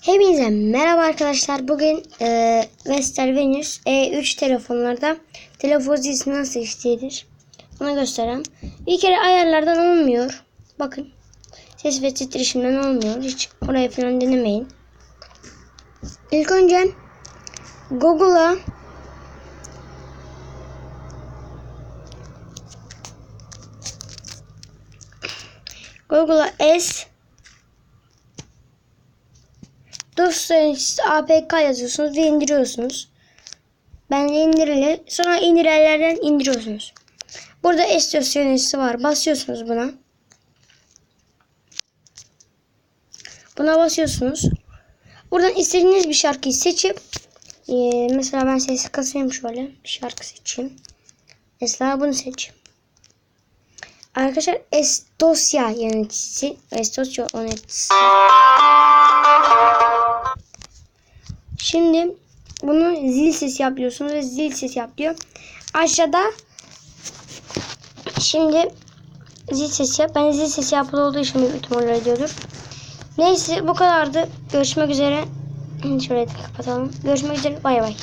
Hepinize merhaba arkadaşlar. Bugün Vestel Venus E3 telefonlarda telefon dizisi nasıl işleyir onu göstereyim. Bir kere ayarlardan olmuyor. Bakın. Ses ve titreşimden olmuyor. Hiç orayı falan denemeyin. İlk önce Google'a dosyası APK yazıyorsunuz ve indiriyorsunuz. Ben indirili. Sonra indirilerden indiriyorsunuz. Burada S dosyası var. Basıyorsunuz buna. Buna basıyorsunuz. Buradan istediğiniz bir şarkıyı seçip mesela ben sesi kasayım şöyle. Bir şarkı seçeyim. Mesela bunu seç. Arkadaşlar S dosya yöneticisi. S dosya yöneticisi. Şimdi bunu zil sesi yapıyorsunuz ve zil sesi yapıyor. Aşağıda şimdi zil sesi yap. Ben zil sesi yapılı olduğu için büyük ihtimalle ediyordur. Neyse bu kadardı. Görüşmek üzere. Şöyle kapatalım. Görüşmek üzere. Bay bay.